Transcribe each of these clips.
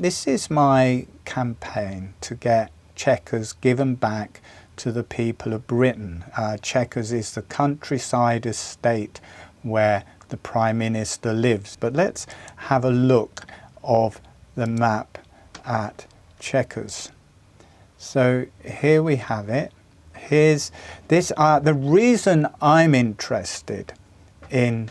this is my campaign to get Chequers given back to the people of Britain. Chequers is the countryside estate where the Prime Minister lives. But let's have a look of the map at Chequers. So here we have it. Here's this. The reason I'm interested in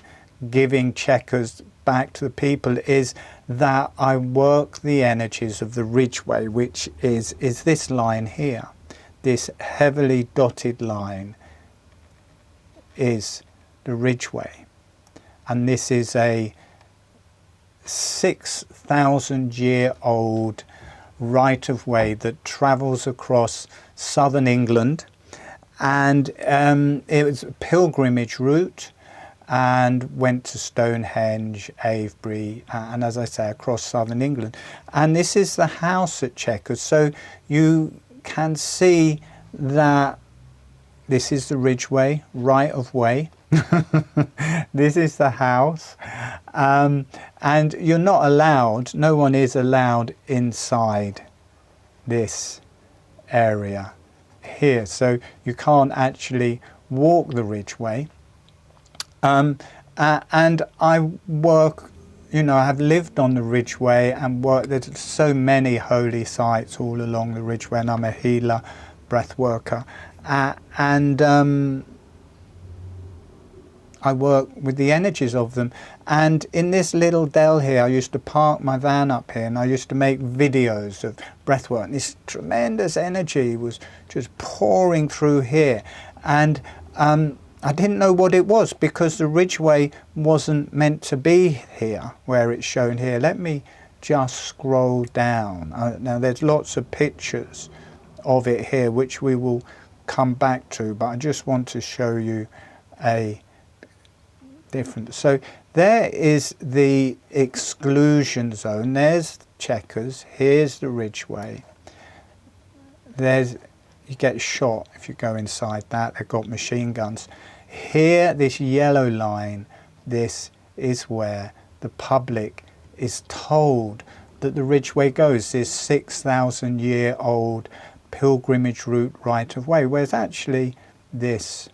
giving Chequers back to the people is that I work the energies of the Ridgeway, which is this line here. This heavily dotted line is the Ridgeway, and this is a 6,000-year-old right-of-way that travels across southern England, and it was a pilgrimage route and went to Stonehenge, Avebury, and as I say, across southern England. And this is the house at Chequers, so you can see that this is the Ridgeway, right of way. This is the house, and you're not allowed, no one is allowed inside this area here, so you can't actually walk the Ridgeway. And I work, you know, I have lived on the Ridgeway and worked, there's so many holy sites all along the Ridgeway, and I'm a healer, breath worker, and I work with the energies of them. And in this little dell here, I used to park my van up here, and I used to make videos of breath work. And this tremendous energy was just pouring through here. And I didn't know what it was, because the Ridgeway wasn't meant to be here, where it's shown here. Let me just scroll down. Now there's lots of pictures of it here, which we will come back to, but I just want to show you a different. So there is the exclusion zone. There's Chequers. Here's the Ridgeway. There's, you get shot if you go inside that. They've got machine guns. Here, this yellow line, this is where the public is told that the Ridgeway goes, this 6,000-year-old pilgrimage route right of way, whereas actually this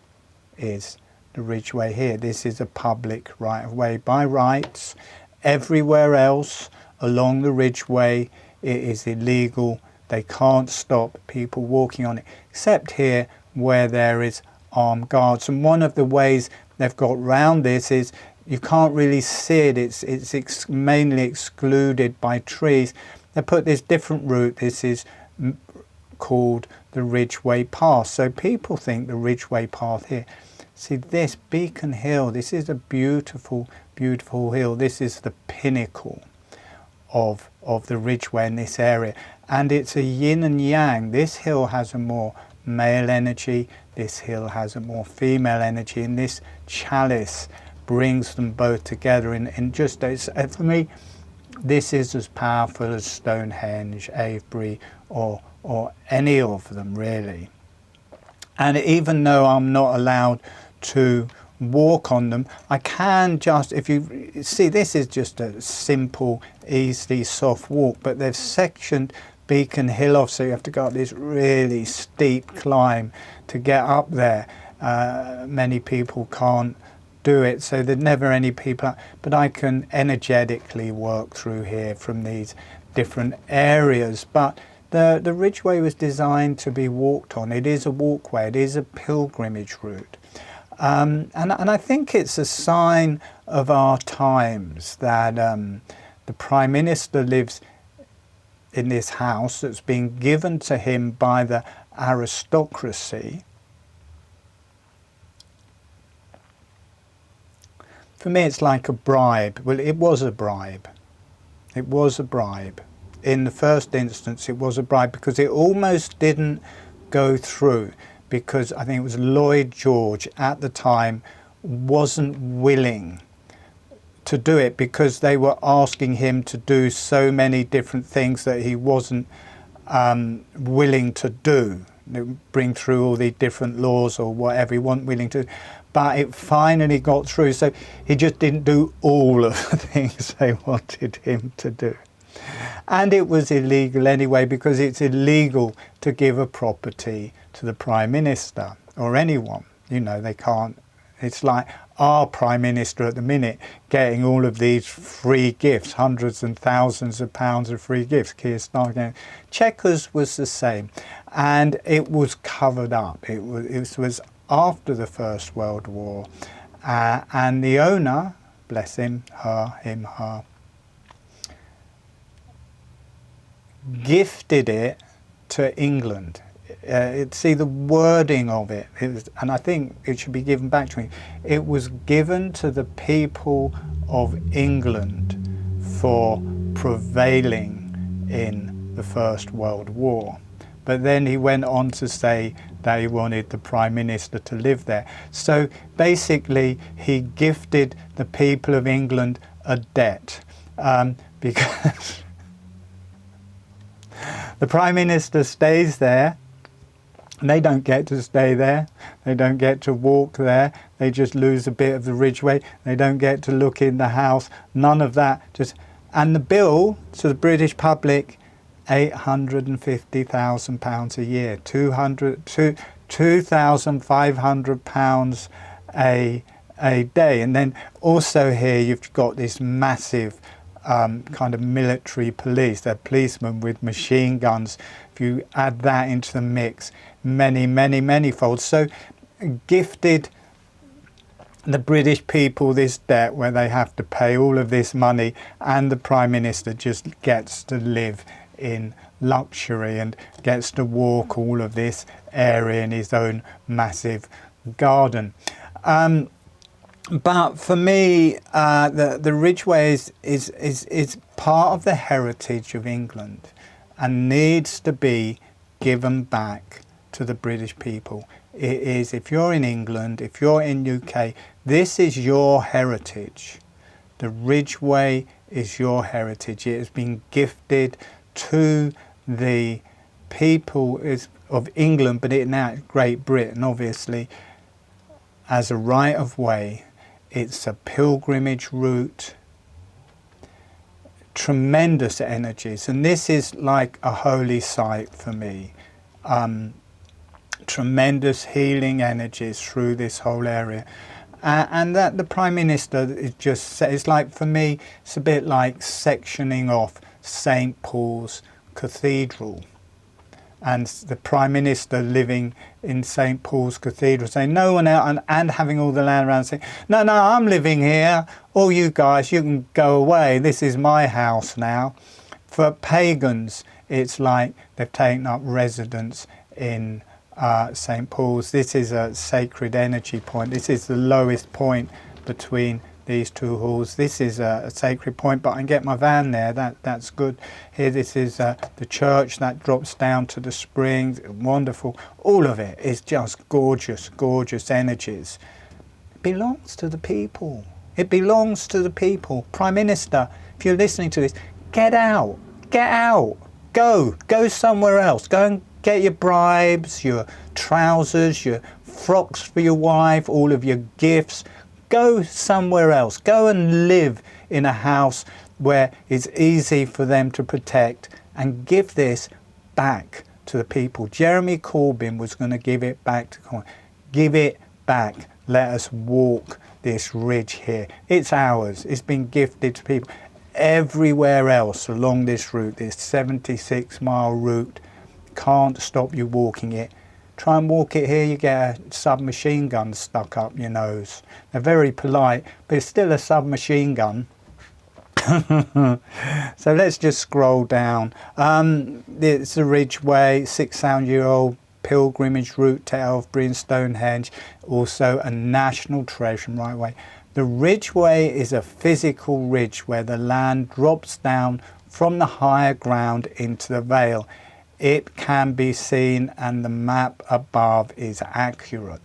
is the Ridgeway here. This is a public right of way by rights. Everywhere else along the Ridgeway it is illegal. They can't stop people walking on it, except here where there is armed guards. And one of the ways they've got round this is you can't really see it. It's mainly excluded by trees. They put this different route. This is called the Ridgeway Path. So people think the Ridgeway Path here. See this Beacon Hill, this is a beautiful, beautiful hill. This is the pinnacle of the Ridgeway in this area. And it's a yin and yang. This hill has a more male energy, this hill has a more female energy, and this chalice brings them both together in just, for me, this is as powerful as Stonehenge, Avebury, or any of them really. And even though I'm not allowed to walk on them, I can just, if you see, this is just a simple, easy, soft walk, but they've sectioned Beacon Hill off, so you have to go up this really steep climb to get up there. Many people can't do it, so there's never any people, but I can energetically work through here from these different areas. But the Ridgeway was designed to be walked on. It is a walkway, it is a pilgrimage route. And I think it's a sign of our times that the Prime Minister lives in this house that's been given to him by the aristocracy. For me, it's like a bribe. Well, it was a bribe. It was a bribe. In the first instance, it was a bribe because it almost didn't go through, because I think it was Lloyd George at the time wasn't willing to do it, because they were asking him to do so many different things that he wasn't willing to do. Bring through all the different laws or whatever he wasn't willing to. But it finally got through, so he just didn't do all of the things they wanted him to do. And it was illegal anyway, because it's illegal to give a property to the Prime Minister or anyone. You know, they can't. It's like our Prime Minister at the minute getting all of these free gifts, hundreds and thousands of pounds of free gifts. Keir Starmer. Chequers was the same, and it was covered up. It was after the First World War, and the owner, bless him, her, gifted it to England. See the wording of it, and I think it should be given back to me. It was given to the people of England for prevailing in the First World War. But then he went on to say that he wanted the Prime Minister to live there. So basically he gifted the people of England a debt, because the Prime Minister stays there. They don't get to stay there. They don't get to walk there. They just lose a bit of the Ridgeway. They don't get to look in the house. None of that. And the bill to the British public, £850,000 a year, £2,500 a day. And then also here you've got this massive kind of military police. They're policemen with machine guns. If you add that into the mix, many folds. So gifted the British people this debt where they have to pay all of this money, and the Prime Minister just gets to live in luxury and gets to walk all of this area in his own massive garden. But for me, the Ridgeway is part of the heritage of England and needs to be given back to the British people. It is, if you're in England, if you're in UK, this is your heritage. The Ridgeway is your heritage. It has been gifted to the people of England, but now Great Britain, obviously, as a right of way. It's a pilgrimage route, tremendous energies, and this is like a holy site for me. Tremendous healing energies through this whole area, and that the Prime Minister is just, it's like, for me, it's a bit like sectioning off St. Paul's Cathedral, and the Prime Minister living in St. Paul's Cathedral, saying no one else, and having all the land around, saying no, I'm living here, all you guys, you can go away, this is my house now. For pagans, it's like they've taken up residence in St. Paul's. This is a sacred energy point. This is the lowest point between these two halls. This is a sacred point, but I can get my van there. That's good. Here, this is the church that drops down to the springs. Wonderful. All of it is just gorgeous, gorgeous energies. It belongs to the people. It belongs to the people. Prime Minister, if you're listening to this, get out. Get out. Go somewhere else. Go and get your bribes, your trousers, your frocks for your wife, all of your gifts. Go somewhere else. Go and live in a house where it's easy for them to protect, and give this back to the people. Jeremy Corbyn was going to give it back to Corbyn. Give it back. Let us walk this ridge here. It's ours. It's been gifted to people. Everywhere else along this route, this 76-mile route, can't stop you walking it. Try and walk it here, you get a submachine gun stuck up your nose. They're very polite, but it's still a submachine gun. So let's just scroll down. It's the Ridgeway, 6,000-year-old pilgrimage route to Elfbury and Stonehenge, also a national treasure right away. The Ridgeway is a physical ridge where the land drops down from the higher ground into the vale. It can be seen, and the map above is accurate.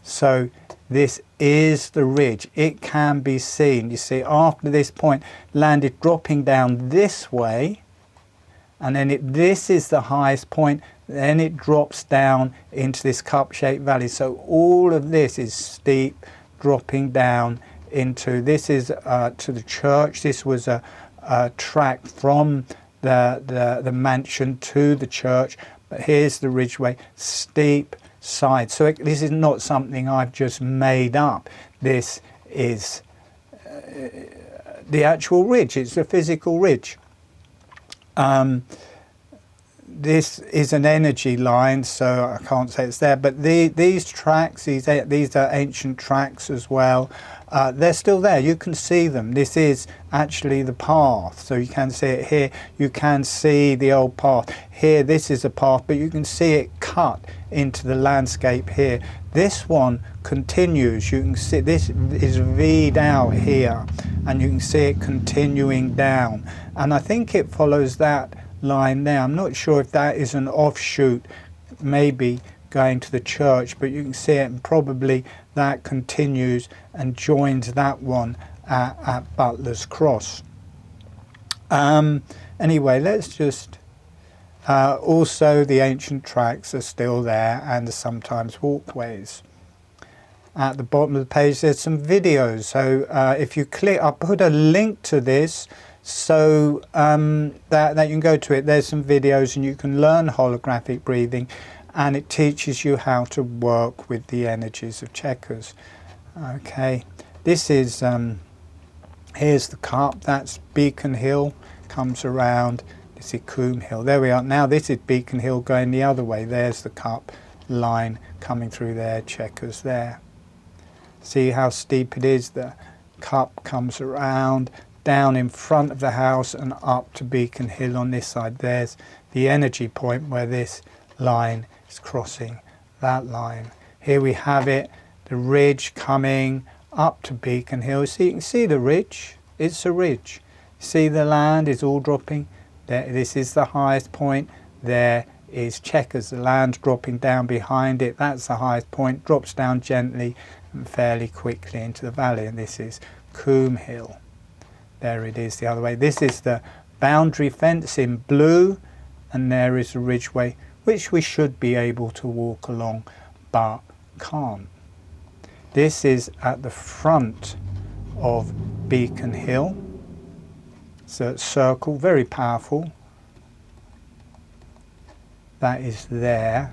So this is the ridge. It can be seen. You see, after this point, land is dropping down this way, and then this is the highest point. Then it drops down into this cup-shaped valley. So all of this is steep, dropping down into, this is to the church. This was a track from the mansion to the church. But here's the Ridgeway, steep side. So this is not something I've just made up. This is the actual ridge. It's a physical ridge. This is an energy line, so I can't say it's there, but these tracks, these are ancient tracks as well. They're still there. You can see them. This is actually the path, so you can see it here. You can see the old path here. This is a path, but you can see it cut into the landscape here. This one continues. You can see this is V'd out here, and you can see it continuing down, and I think it follows that line there. I'm not sure if that is an offshoot, maybe going to the church, but you can see it, and probably that continues and joins that one at Butler's Cross. Anyway, let's just also the ancient tracks are still there, and sometimes walkways. At the bottom of the page there's some videos, so if you click, I'll put a link to this so that you can go to it. There's some videos and you can learn holographic breathing, and it teaches you how to work with the energies of checkers. Okay, this is here's the cup. That's Beacon Hill, comes around. This is Coombe Hill. There we are. Now this is Beacon Hill going the other way. There's the cup line coming through there, checkers there. See how steep it is? The cup comes around, down in front of the house and up to Beacon Hill on this side. There's the energy point where this line is crossing that line. Here we have it, the ridge coming up to Beacon Hill. So you can see the ridge, it's a ridge. See the land is all dropping. There, this is the highest point. There is checkers, the land dropping down behind it. That's the highest point, drops down gently and fairly quickly into the valley. And this is Coombe Hill. There it is the other way. This is the boundary fence in blue, and there is the Ridgeway, which we should be able to walk along, but can't. This is at the front of Beacon Hill. So it's circle, very powerful. That is there,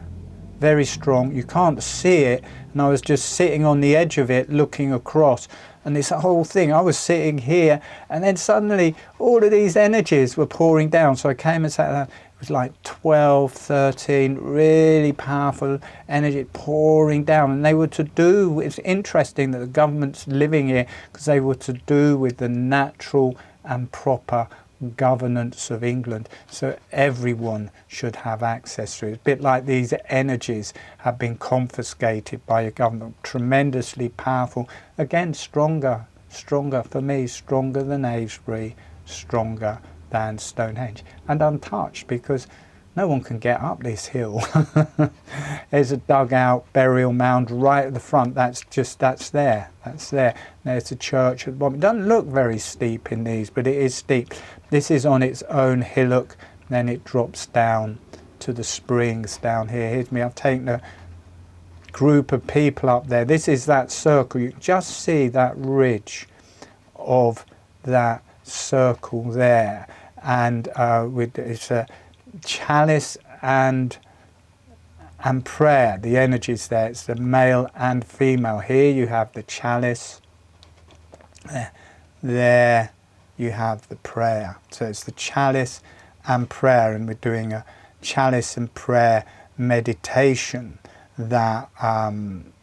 very strong. You can't see it, and I was just sitting on the edge of it looking across, and this whole thing, I was sitting here, and then suddenly all of these energies were pouring down. So I came and sat down. It was like 12, 13, really powerful energy pouring down, and they were to do, it's interesting that the government's living here because they were to do with the natural and proper governance of England, so everyone should have access to it. It's a bit like these energies have been confiscated by a government. Tremendously powerful, again stronger for me, stronger than Avebury, stronger than Stonehenge, and untouched because no one can get up this hill. There's a dugout burial mound right at the front. That's there. There's a church at the bottom. It doesn't look very steep in these, but it is steep. This is on its own hillock, then it drops down to the springs down here. Here's me, I've taken a group of people up there. This is that circle. You can just see that ridge of that circle there, and it's a chalice and prayer. The energies there, it's the male and female. Here you have the chalice, there you have the prayer. So it's the chalice and prayer, and we're doing a chalice and prayer meditation that I've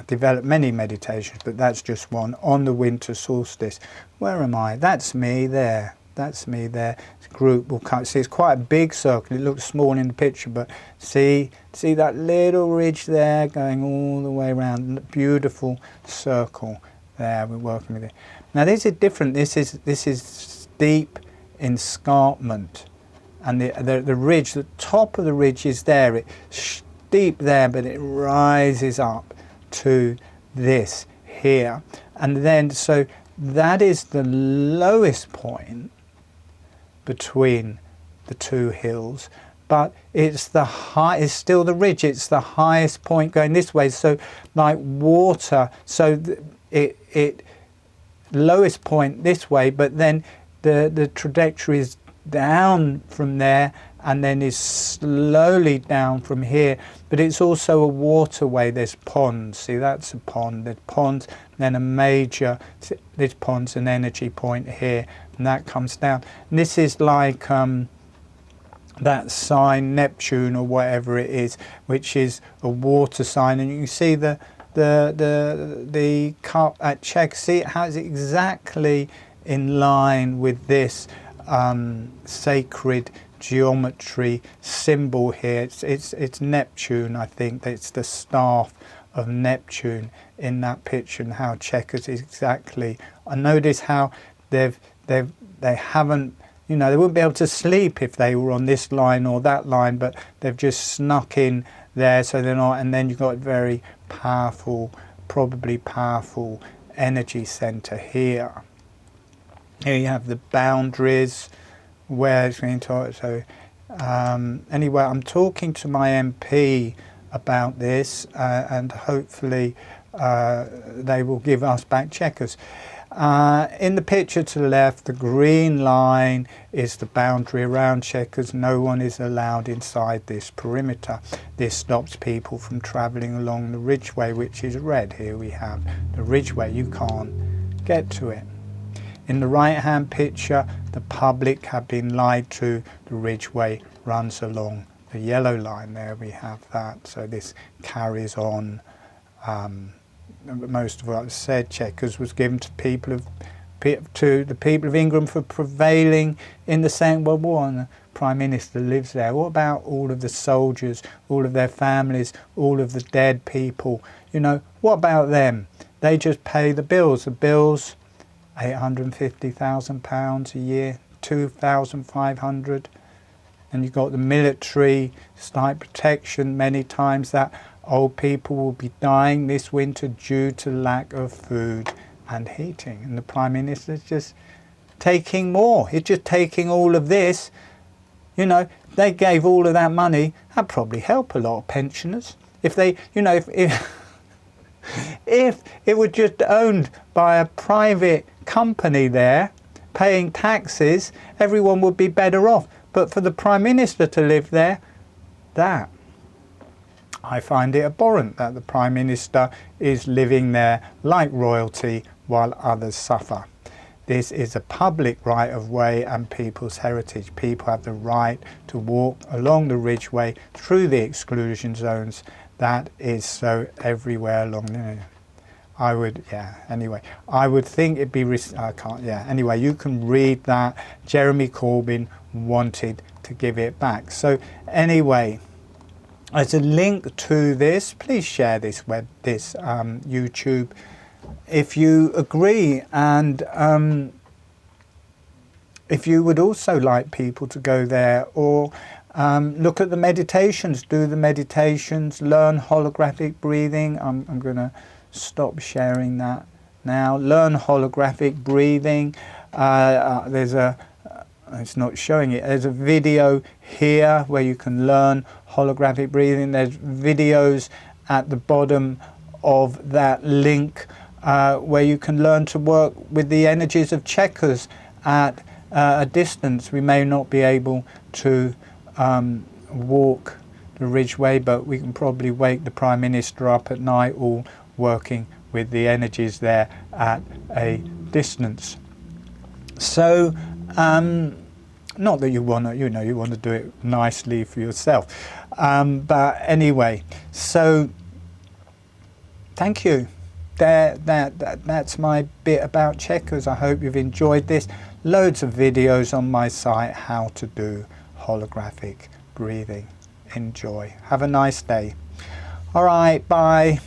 developed many meditations, but that's just one on the winter solstice. Where am I? That's me there. That's me there. This group will come. See, it's quite a big circle. It looks small in the picture, but see that little ridge there going all the way around. Beautiful circle there. We're working with it. Now this is different. This is steep escarpment, and the ridge, the top of the ridge is there. It's steep there, but it rises up to this here, and then so that is the lowest point between the two hills, but it's still the ridge. It's the highest point going this way, so like water, so it lowest point this way, but then the trajectory is down from there and then is slowly down from here, but it's also a waterway. There's ponds, see, that's a pond, there's ponds, then a major, this pond's an energy point here, and that comes down. And this is like that sign Neptune or whatever it is, which is a water sign, and you can see the cup at Chequers. See how it's exactly in line with this sacred geometry symbol here. It's Neptune, I think. It's the staff of Neptune in that picture, and how Chequers is exactly. I notice how they haven't, you know, they wouldn't be able to sleep if they were on this line or that line, but they've just snuck in there so they're not. And then you've got a very powerful, probably powerful energy center here. Here you have the boundaries where it's being taught. So anyway, I'm talking to my MP about this, and hopefully they will give us back Chequers. In the picture to the left, the green line is the boundary around Chequers. No one is allowed inside this perimeter. This stops people from travelling along the Ridgeway, which is red. Here we have the Ridgeway. You can't get to it. In the right-hand picture, the public have been lied to. The Ridgeway runs along the yellow line. There we have that. So this carries on. Most of what I've said, Chequers was given to the people of England for prevailing in the Second World War, and the Prime Minister lives there. What about all of the soldiers, all of their families, all of the dead people? You know, what about them? They just pay the bills. The bills, £850,000 a year, 2,500, and you've got the military, state protection. Many times that old people will be dying this winter due to lack of food and heating, and the Prime Minister is just taking more. He's just taking all of this. You know, they gave all of that money. That'd probably help a lot of pensioners if they, you know, if it were just owned by a private company there, paying taxes, everyone would be better off. But for the Prime Minister to live there, that, I find it abhorrent that the Prime Minister is living there like royalty while others suffer. This is a public right of way and people's heritage. People have the right to walk along the Ridgeway through the exclusion zones. That is so everywhere along there. I would think it'd be, anyway, you can read that. Jeremy Corbyn wanted to give it back. So anyway, as a link to this, please share this YouTube if you agree, and if you would also like people to go there, or look at the meditations, do the meditations, learn holographic breathing. I'm going to stop sharing that now. Learn holographic breathing. It's not showing it. There's a video here where you can learn holographic breathing. There's videos at the bottom of that link where you can learn to work with the energies of Chequers at a distance. We may not be able to walk the Ridgeway, but we can probably wake the Prime Minister up at night, all working with the energies there at a distance. So not that you want to, you want to do it nicely for yourself, but anyway, so thank you. That's my bit about Chequers. I hope you've enjoyed this. Loads of videos on my site how to do holographic breathing. Enjoy. Have a nice day. All right, bye.